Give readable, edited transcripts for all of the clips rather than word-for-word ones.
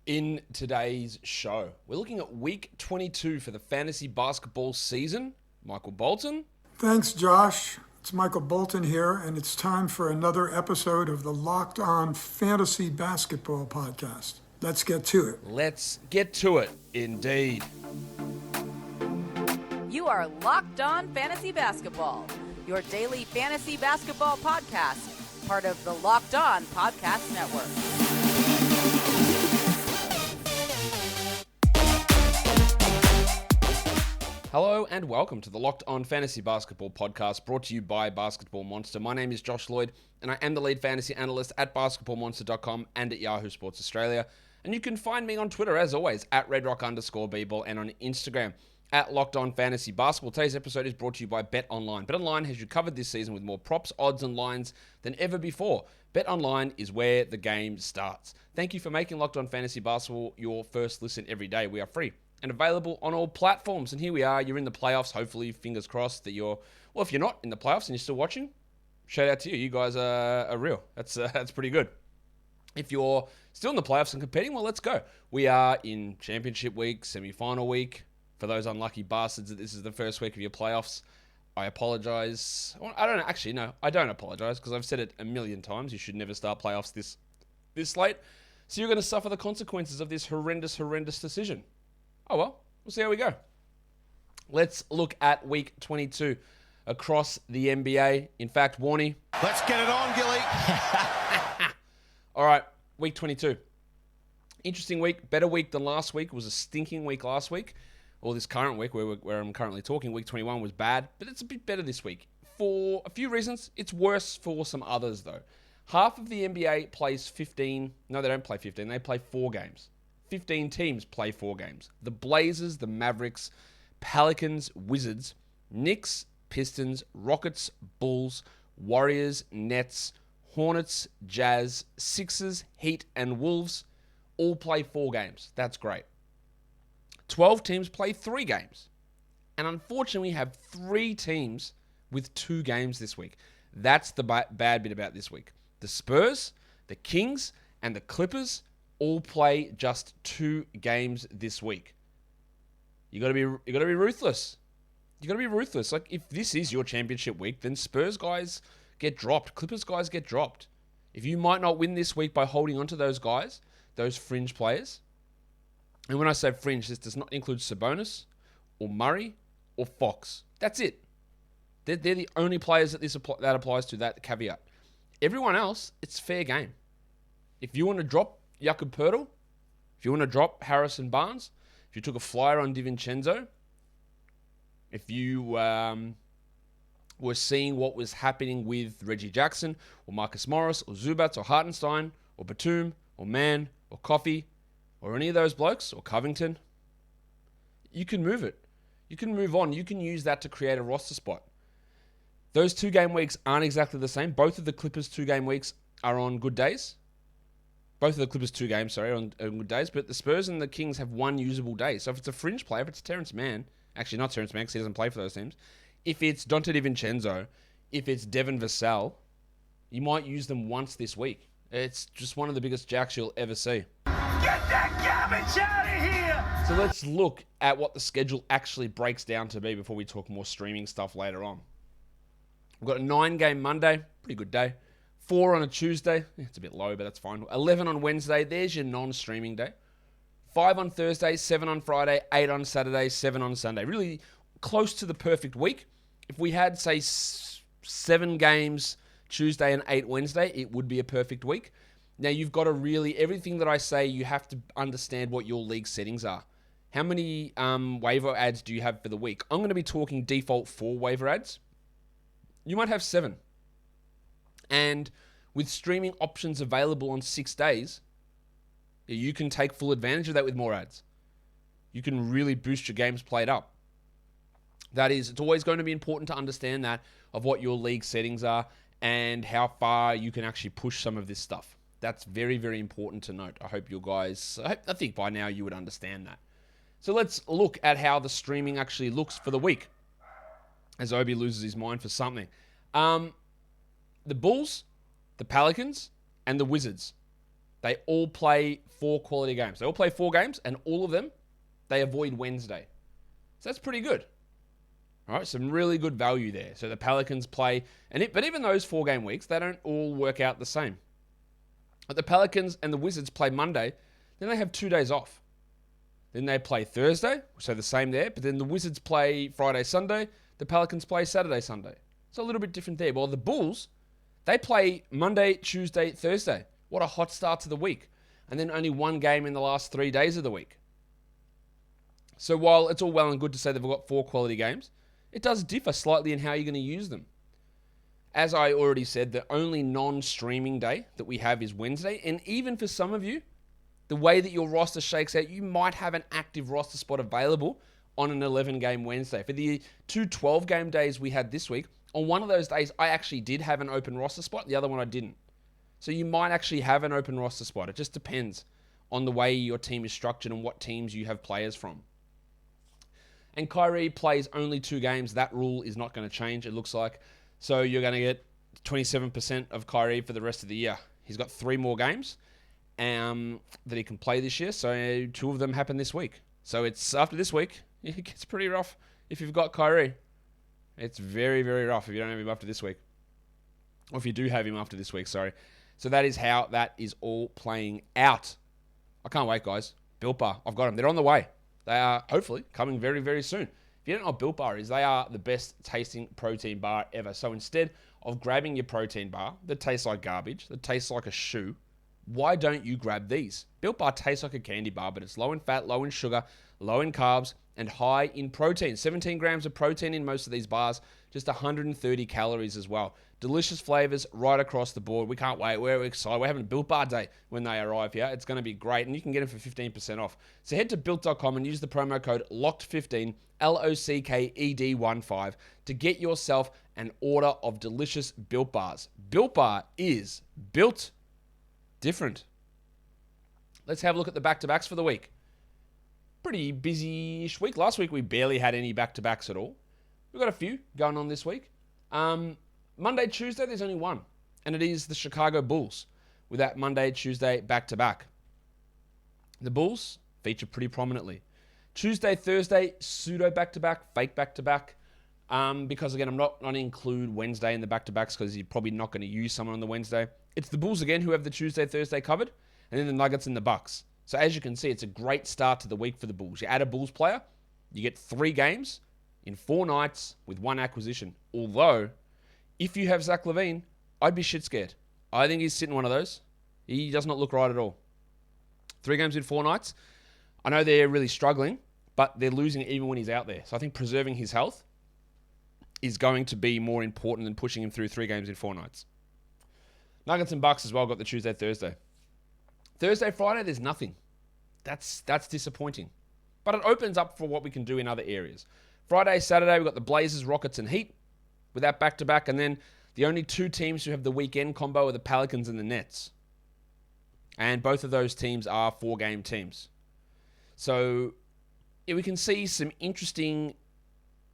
In today's show, we're looking at week 22 for the fantasy basketball season. Michael Bolton. Thanks, Josh. It's Michael Bolton here, and it's time for another episode of the Locked On Fantasy Basketball Podcast. Let's get to it. Let's get to it, indeed. You are Locked On Fantasy Basketball, your daily fantasy basketball podcast, part of the Locked On Podcast Network. Hello and welcome to the Locked On Fantasy Basketball Podcast, brought to you by Basketball Monster. My name is Josh Lloyd, and I am the lead fantasy analyst at basketballmonster.com and at Yahoo Sports Australia. And you can find me on Twitter, as always, at redrock_bball, and on Instagram at Locked On Fantasy Basketball. Today's episode is brought to you by BetOnline. BetOnline has you covered this season with more props, odds, and lines than ever before. BetOnline is where the game starts. Thank you for making Locked On Fantasy Basketball your first listen every day. We are free and available on all platforms. And here we are. You're in the playoffs. Hopefully, fingers crossed that you're... Well, if you're not in the playoffs and you're still watching, shout out to you. You guys are real. That's pretty good. If you're still in the playoffs and competing, well, let's go. We are in championship week, semi-final week. For those unlucky bastards that this is the first week of your playoffs, I apologize. I don't apologize because I've said it a million times. You should never start playoffs this late. So you're going to suffer the consequences of this horrendous decision. Oh well, we'll see how we go. Let's look at week 22 across the NBA. In fact, Warnie. Let's get it on, Gilly. All right, week 22. Interesting week. Better week than last week. It was a stinking week last week. Or this current week where I'm currently talking. Week 21 was bad, but it's a bit better this week. For a few reasons. It's worse for some others, though. Half of the NBA plays 15. No, they don't play 15. They play 4 games. 15 teams play 4 games. The Blazers, the Mavericks, Pelicans, Wizards, Knicks, Pistons, Rockets, Bulls, Warriors, Nets, Hornets, Jazz, Sixers, Heat, and Wolves all play 4 games. That's great. 12 teams play 3 games. And unfortunately, we have 3 teams with 2 games this week. That's the bad bit about this week. The Spurs, the Kings, and the Clippers all play just 2 games this week. You got to be ruthless. You got to be ruthless. Like, if this is your championship week, then Spurs guys get dropped. Clippers guys get dropped. If you might not win this week by holding on to those guys, those fringe players, and when I say fringe, this does not include Sabonis or Murray or Fox. That's it. They're the only players that applies to, that caveat. Everyone else, it's fair game. If you want to drop Jakob Poeltl, if you want to drop Harrison Barnes, if you took a flyer on DiVincenzo, if you were seeing what was happening with Reggie Jackson or Marcus Morris or Zubats or Hartenstein or Batum or Mann or Coffey or any of those blokes or Covington, you can move it. You can move on. You can use that to create a roster spot. Those 2-game weeks aren't exactly the same. Both of the Clippers' 2-game weeks are on good days. Both of the Clippers' 2 games, on good days, but the Spurs and the Kings have 1 usable day. So if it's a fringe player, if it's Terrence Mann, actually not Terrence Mann because he doesn't play for those teams, if it's Dante DiVincenzo, if it's Devin Vassell, you might use them once this week. It's just one of the biggest jacks you'll ever see. Get that garbage out of here! So let's look at what the schedule actually breaks down to be before we talk more streaming stuff later on. We've got a 9-game Monday, pretty good day. 4 on a Tuesday, it's a bit low, but that's fine. 11 on Wednesday, there's your non-streaming day. 5 on Thursday, 7 on Friday, 8 on Saturday, 7 on Sunday. Really close to the perfect week. If we had, say, 7 games Tuesday and 8 Wednesday, it would be a perfect week. Now, you've got to really, everything that I say, you have to understand what your league settings are. How many waiver ads do you have for the week? I'm going to be talking default 4 waiver ads. You might have 7. And with streaming options available on 6 days, you can take full advantage of that with more ads. You can really boost your games played up. That is, it's always going to be important to understand that of what your league settings are and how far you can actually push some of this stuff. That's very, very important to note. I hope you guys, I think by now you would understand that. So let's look at how the streaming actually looks for the week as Obi loses his mind for something. The Bulls, the Pelicans, and the Wizards They all play 4 quality games. They all play 4 games, and all of them, they avoid Wednesday. So that's pretty good. All right, some really good value there. So the Pelicans play, but even those 4-game weeks, they don't all work out the same. But the Pelicans and the Wizards play Monday, then they have 2 days off. Then they play Thursday, so the same there, but then the Wizards play Friday, Sunday, the Pelicans play Saturday, Sunday. It's a little bit different there. Well, the Bulls, they play Monday, Tuesday, Thursday. What a hot start to the week. And then only 1 game in the last 3 days of the week. So while it's all well and good to say they've got 4 quality games, it does differ slightly in how you're going to use them. As I already said, the only non-streaming day that we have is Wednesday. And even for some of you, the way that your roster shakes out, you might have an active roster spot available on an 11-game Wednesday. For the 2 12-game days we had this week, on one of those days, I actually did have an open roster spot. The other one I didn't. So you might actually have an open roster spot. It just depends on the way your team is structured and what teams you have players from. And Kyrie plays only 2 games. That rule is not going to change, it looks like. So you're going to get 27% of Kyrie for the rest of the year. He's got 3 more games that he can play this year. So 2 of them happen this week. So it's after this week, it gets pretty rough if you've got Kyrie. It's very, very rough if you don't have him after this week. Or if you do have him after this week, sorry. So that is how that is all playing out. I can't wait, guys. Built Bar, I've got them. They're on the way. They are hopefully coming very, very soon. If you don't know what Built Bar is, they are the best tasting protein bar ever. So instead of grabbing your protein bar that tastes like garbage, that tastes like a shoe, why don't you grab these? Built Bar tastes like a candy bar, but it's low in fat, low in sugar, low in carbs, and high in protein. 17 grams of protein in most of these bars, just 130 calories as well. Delicious flavors right across the board. We can't wait. We're excited. We're having a Built Bar day when they arrive here. It's going to be great, and you can get them for 15% off. So head to Built.com and use the promo code LOCKED15, LOCKED15, to get yourself an order of delicious Built Bars. Built Bar is built different. Let's have a look at the back-to-backs for the week. Pretty busy-ish week. Last week we barely had any back-to-backs at all. We've got a few going on this week. Monday, Tuesday, there's only one, and it is the Chicago Bulls with that Monday, Tuesday back-to-back. The Bulls feature pretty prominently. Tuesday, Thursday, pseudo back-to-back, fake back-to-back, because again, I'm not going to include Wednesday in the back-to-backs because you're probably not going to use someone on the Wednesday. It's the Bulls again who have the Tuesday, Thursday covered, and then the Nuggets and the Bucks. So as you can see, it's a great start to the week for the Bulls. You add a Bulls player, you get 3 games in 4 nights with 1 acquisition. Although, if you have Zach LaVine, I'd be shit scared. I think he's sitting one of those. He does not look right at all. 3 games in 4 nights. I know they're really struggling, but they're losing even when he's out there. So I think preserving his health is going to be more important than pushing him through 3 games in 4 nights. Nuggets and Bucks as well got the Tuesday, Thursday. Thursday, Friday, there's nothing. That's disappointing. But it opens up for what we can do in other areas. Friday, Saturday, we've got the Blazers, Rockets, and Heat with that back-to-back. And then the only 2 teams who have the weekend combo are the Pelicans and the Nets. And both of those teams are 4-game teams. So yeah, we can see some interesting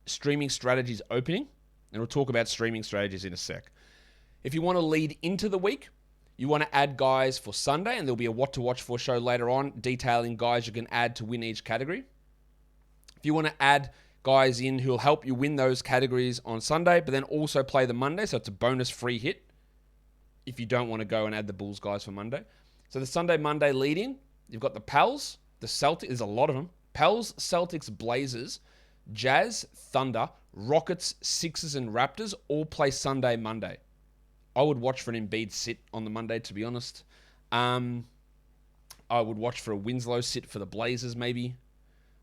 streaming strategies opening. And we'll talk about streaming strategies in a sec. If you want to lead into the week, you want to add guys for Sunday, and there'll be a what to watch for show later on detailing guys you can add to win each category. If you want to add guys in who will help you win those categories on Sunday, but then also play the Monday, so it's a bonus free hit if you don't want to go and add the Bulls guys for Monday. So the Sunday, Monday lead-in, you've got the Pels, the Celtics, there's a lot of them. Pels, Celtics, Blazers, Jazz, Thunder, Rockets, Sixers, and Raptors all play Sunday, Monday. I would watch for an Embiid sit on the Monday, to be honest. I would watch for a Winslow sit for the Blazers, maybe.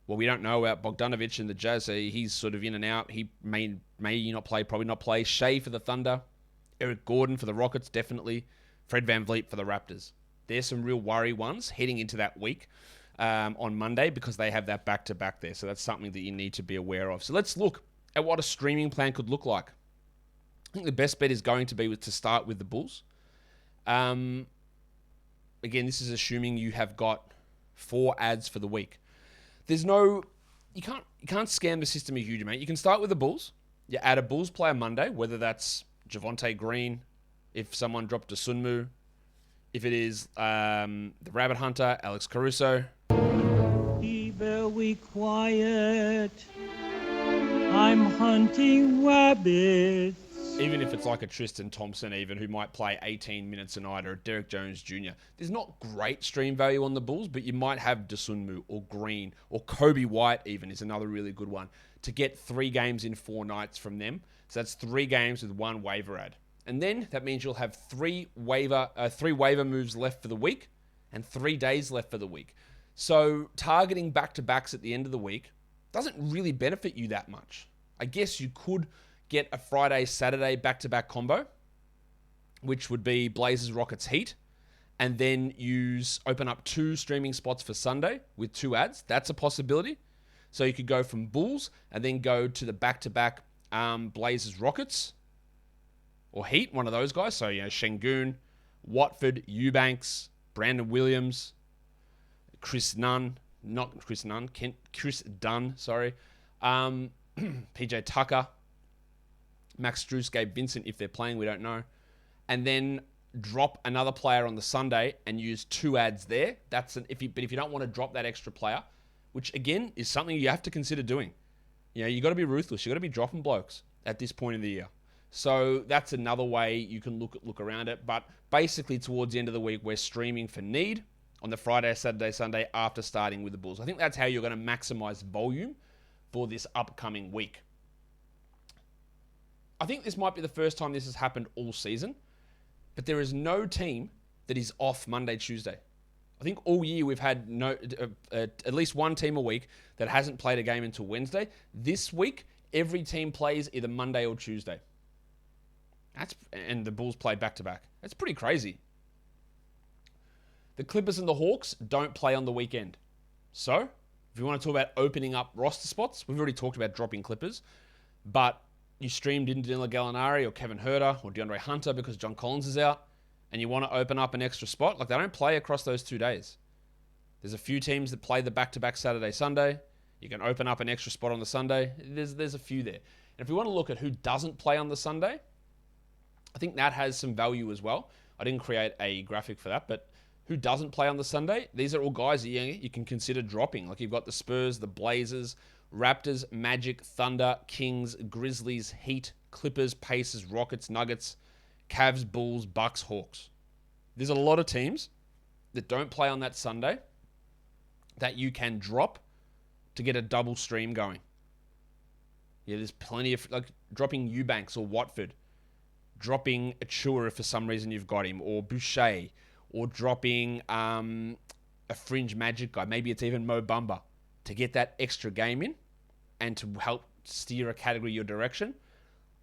Well, we don't know about Bogdanovic and the Jazz. So he's sort of in and out. He may not play, probably not play. Shea for the Thunder. Eric Gordon for the Rockets, definitely. Fred VanVleet for the Raptors. There's some real worry ones heading into that week on Monday because they have that back-to-back there. So that's something that you need to be aware of. So let's look at what a streaming plan could look like. I think the best bet is going to be to start with the Bulls. Again, this is assuming you have got 4 ads for the week. There's no, you can't scam the system a huge amount. You can start with the Bulls. You add a Bulls player Monday, whether that's Javonte Green, if someone dropped a Sunmu. If it is the Rabbit Hunter, Alex Caruso. Be very quiet. I'm hunting rabbits. Even if it's like a Tristan Thompson even, who might play 18 minutes a night, or a Derek Jones Jr. There's not great stream value on the Bulls, but you might have Dosunmu or Green or Kobe White even is another really good one to get 3 games in 4 nights from them. So that's 3 games with 1 waiver ad. And then that means you'll have 3 waiver moves left for the week and 3 days left for the week. So targeting back-to-backs at the end of the week doesn't really benefit you that much. I guess you could get a Friday-Saturday back-to-back combo, which would be Blazers, Rockets, Heat, and then open up 2 streaming spots for Sunday with 2 ads. That's a possibility. So you could go from Bulls and then go to the back-to-back Blazers, Rockets, or Heat, one of those guys. So, Şengün, Watford, Eubanks, Brandon Williams, Chris Dunn, sorry. PJ Tucker, Max Strus, Gabe Vincent, if they're playing, we don't know. And then drop another player on the Sunday and use 2 ads there. But if you don't want to drop that extra player, which again is something you have to consider doing. You got to be ruthless. You got to be dropping blokes at this point in the year. So that's another way you can look around it. But basically, towards the end of the week, we're streaming for need on the Friday, Saturday, Sunday after starting with the Bulls. I think that's how you're going to maximize volume for this upcoming week. I think this might be the first time this has happened all season, but there is no team that is off Monday, Tuesday. I think all year we've had at least one team a week that hasn't played a game until Wednesday. This week, every team plays either Monday or Tuesday. And the Bulls play back-to-back. That's pretty crazy. The Clippers and the Hawks don't play on the weekend. So, if you want to talk about opening up roster spots, we've already talked about dropping Clippers, but you streamed in Danilo Gallinari or Kevin Huerter or DeAndre Hunter because John Collins is out, and you want to open up an extra spot, they don't play across those 2 days. There's a few teams that play the back-to-back Saturday, Sunday. You can open up an extra spot on the Sunday. There's a few there. And if we want to look at who doesn't play on the Sunday, I think that has some value as well. I didn't create a graphic for that, but who doesn't play on the Sunday? These are all guys that you can consider dropping. Like you've got the Spurs, the Blazers, Raptors, Magic, Thunder, Kings, Grizzlies, Heat, Clippers, Pacers, Rockets, Nuggets, Cavs, Bulls, Bucks, Hawks. There's a lot of teams that don't play on that Sunday that you can drop to get a double stream going. Yeah, there's plenty of, dropping Eubanks or Watford, dropping Achua if for some reason you've got him, or Boucher, or dropping a fringe Magic guy. Maybe it's even Mo Bamba to get that extra game in and to help steer a category your direction.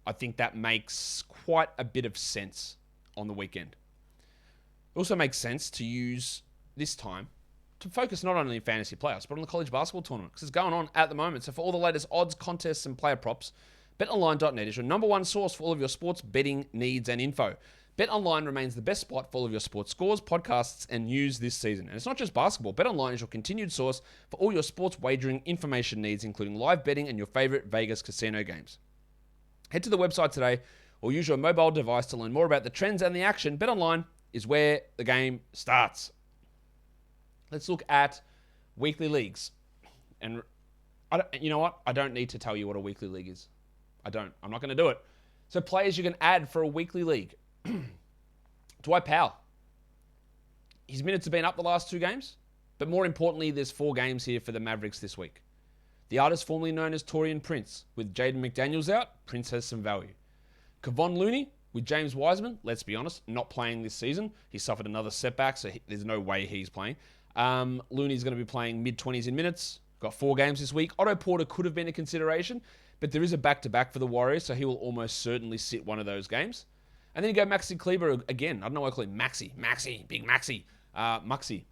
I think that makes quite a bit of sense on the weekend. It also makes sense to use this time to focus not only in fantasy playoffs, but on the college basketball tournament, because it's going on at the moment. So for all the latest odds, contests, and player props, BetOnline.net is your number one source for all of your sports betting needs and info. BetOnline remains the best spot for all of your sports scores, podcasts, and news this season. And it's not just basketball. BetOnline is your continued source for all your sports wagering information needs, including live betting and your favorite Vegas casino games. Head to the website today or use your mobile device to learn more about the trends and the action. BetOnline is where the game starts. Let's look at weekly leagues. And you know what? I don't need to tell you what a weekly league is. I'm not going to do it. So players you can add for a weekly league. Dwight Powell. His minutes have been up the last 2 games, but more importantly, there's 4 games here for the Mavericks this week. The artist formerly known as Taurean Prince. With Jaden McDaniels out, Prince has some value. Kevon Looney, with James Wiseman, let's be honest, not playing this season. He suffered another setback, so there's no way he's playing. Looney's going to be playing mid-20s in minutes. Got 4 games this week. Otto Porter could have been a consideration, but there is a back-to-back for the Warriors, so he will almost certainly sit one of those games. And then you go Maxi Kleber again. I don't know why I call him Maxi, Big Maxi. Maxi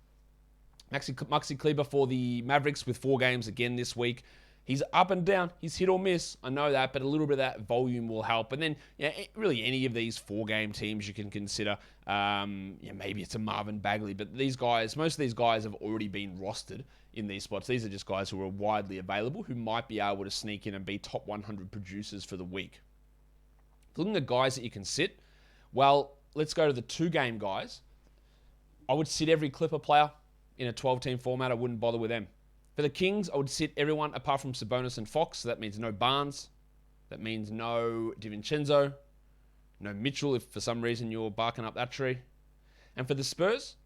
Kleber for the Mavericks with 4 games again this week. He's up and down. He's hit or miss. I know that, but a little bit of that volume will help. And then, really any of these 4-game teams you can consider. Maybe it's a Marvin Bagley, but most of these guys have already been rostered in these spots. These are just guys who are widely available who might be able to sneak in and be top 100 producers for the week. Looking at guys that you can sit, well, let's go to the 2-game guys. I would sit every Clipper player in a 12-team format. I wouldn't bother with them. For the Kings, I would sit everyone apart from Sabonis and Fox. So that means no Barnes. That means no DiVincenzo. No Mitchell if for some reason you're barking up that tree. And for the Spurs,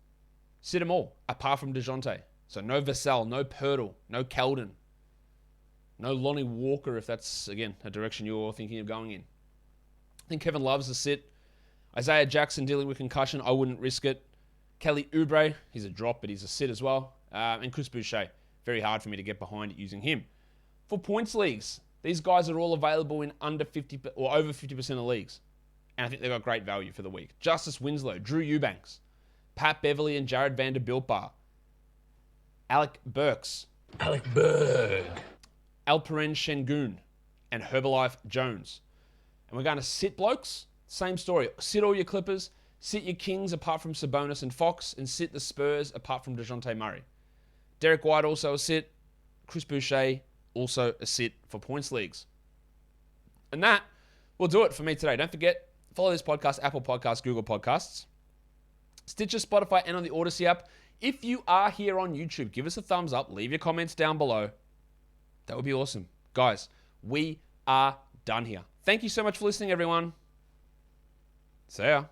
sit them all apart from DeJounte. So no Vassell, no Pirtle, no Keldon. No Lonnie Walker if that's, again, a direction you're thinking of going in. I think Kevin Love's a sit. Isaiah Jackson dealing with concussion, I wouldn't risk it. Kelly Oubre, he's a drop, but he's a sit as well. And Chris Boucher, very hard for me to get behind using him. For points leagues, these guys are all available in under 50 or over 50% of leagues. And I think they've got great value for the week. Justice Winslow, Drew Eubanks, Pat Beverly and Jared Vanderbilt, Alec Burks, Alperen Şengün, and Herbalife Jones. And we're going to sit blokes. Same story. Sit all your Clippers. Sit your Kings apart from Sabonis and Fox. And sit the Spurs apart from DeJounte Murray. Derek White also a sit. Chris Boucher also a sit for points leagues. And that will do it for me today. Don't forget, follow this podcast, Apple Podcasts, Google Podcasts, Stitcher, Spotify, and on the Odyssey app. If you are here on YouTube, give us a thumbs up. Leave your comments down below. That would be awesome. Guys, we are done here. Thank you so much for listening, everyone. See ya.